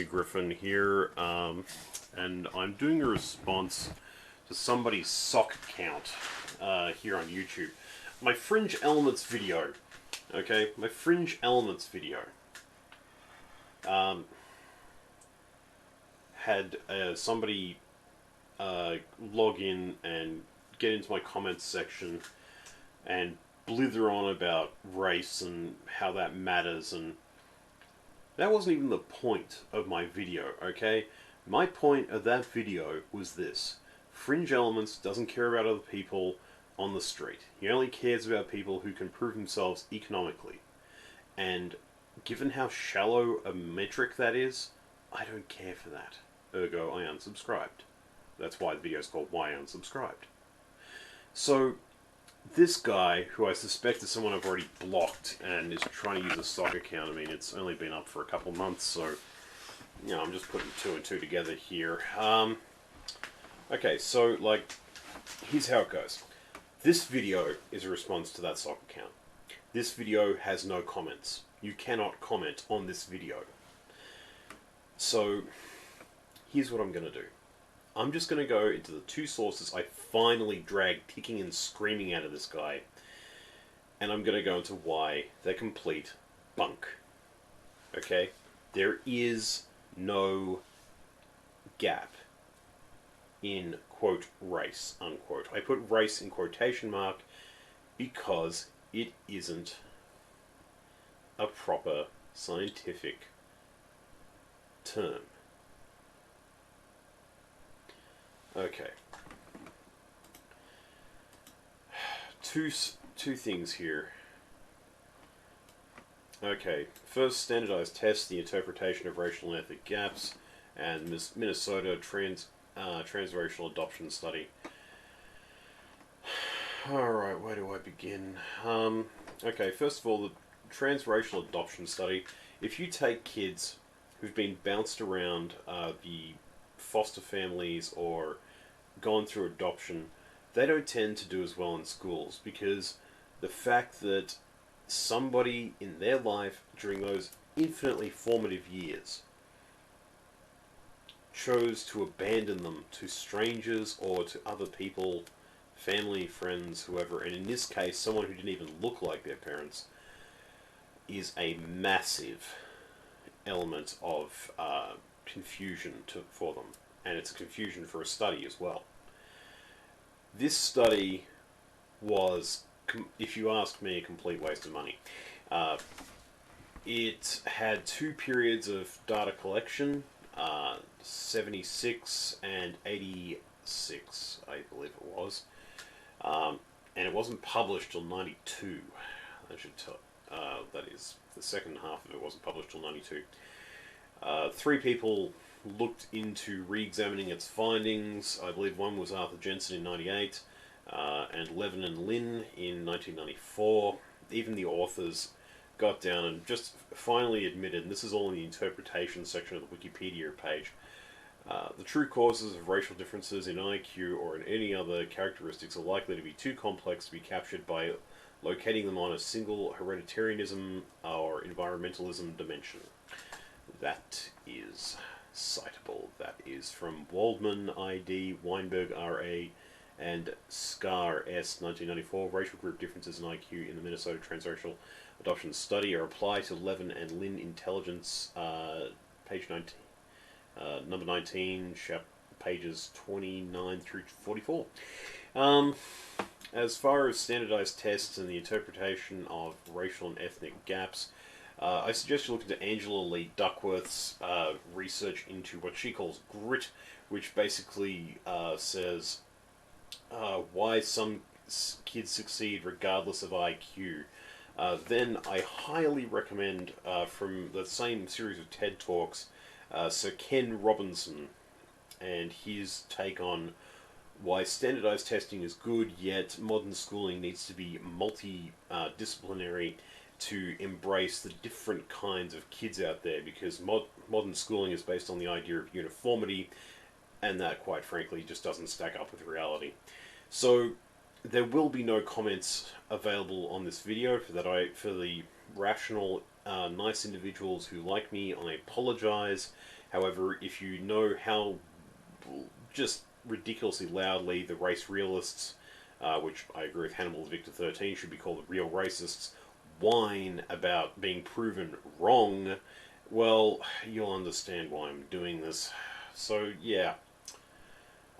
Griffin here, and I'm doing a response to somebody's sock count here on YouTube. My Fringe Elements video, okay? My Fringe Elements video um, had somebody log in and get into my comments section and blither on about race and how that matters, and that wasn't even the point of my video, okay? My point of that video was this. Fringe Elements doesn't care about other people on the street. He only cares about people who can prove themselves economically. And given how shallow a metric that is, I don't care for that. Ergo, I unsubscribed. That's why the video is called Why I Unsubscribed. So, this guy, who I suspect is someone I've already blocked and is trying to use a stock account. I mean, it's only been up for a couple months, so, you know, I'm just putting two and two together here. Okay, so, like, here's how it goes. This video is a response to that stock account. This video has no comments. You cannot comment on this video. So, here's what I'm going to do. I'm just going to go into the two sources I finally dragged kicking and screaming out of this guy, and I'm going to go into why they're complete bunk. Okay? There is no gap in, quote, race, unquote. I put race in quotation mark because it isn't a proper scientific term. Okay. Two things here. Okay, first, standardized tests, the interpretation of racial and ethnic gaps, and Minnesota transracial adoption study. Alright, where do I begin? Okay, first of all, the transracial adoption study. If you take kids who've been bounced around the foster families or gone through adoption, they don't tend to do as well in schools because the fact that somebody in their life during those infinitely formative years chose to abandon them to strangers or to other people, family, friends, whoever, and in this case someone who didn't even look like their parents, is a massive element of confusion for them. And it's a confusion for a study as well. This study was, if you ask me, a complete waste of money. It had two periods of data collection, 76 and 86, I believe it was. And it wasn't published till 92. I should tell. That is, the second half of it wasn't published till 92. Three people looked into re-examining its findings. I believe one was Arthur Jensen in 98, and Levin and Lin in 1994. Even the authors got down and just finally admitted, and this is all in the interpretation section of the Wikipedia page, the true causes of racial differences in IQ or in any other characteristics are likely to be too complex to be captured by locating them on a single hereditarianism or environmentalism dimension. That is citable. That is from Waldman, I.D., Weinberg, R.A., and Scar, S., 1994. Racial group differences in IQ in the Minnesota Transracial Adoption Study are applied to Levin and Lin intelligence, page 19, number 19, pages 29 through 44. As far as standardized tests and the interpretation of racial and ethnic gaps, I suggest you look into Angela Lee Duckworth's research into what she calls grit, which basically says why some kids succeed regardless of IQ. Then I highly recommend, from the same series of TED Talks, Sir Ken Robinson and his take on why standardized testing is good, yet modern schooling needs to be multidisciplinary to embrace the different kinds of kids out there, because modern schooling is based on the idea of uniformity, and that, quite frankly, just doesn't stack up with reality. So there will be no comments available on this video for the rational, nice individuals who like me. I apologize. However, if you know how just ridiculously loudly the race realists, which I agree with Hannibal Victor 13 should be called the real racists, whine about being proven wrong, well, you'll understand why I'm doing this. So, yeah.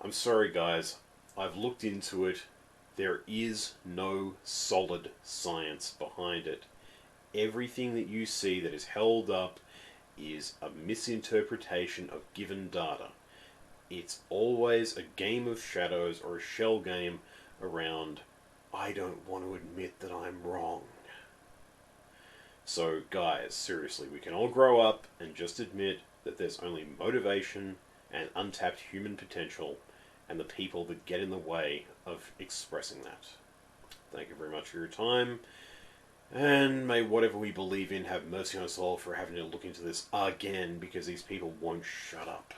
I'm sorry, guys. I've looked into it. There is no solid science behind it. Everything that you see that is held up is a misinterpretation of given data. It's always a game of shadows or a shell game around, I don't want to admit that I'm wrong. So, guys, seriously, we can all grow up and just admit that there's only motivation and untapped human potential and the people that get in the way of expressing that. Thank you very much for your time, and may whatever we believe in have mercy on us all for having to look into this again, because these people won't shut up.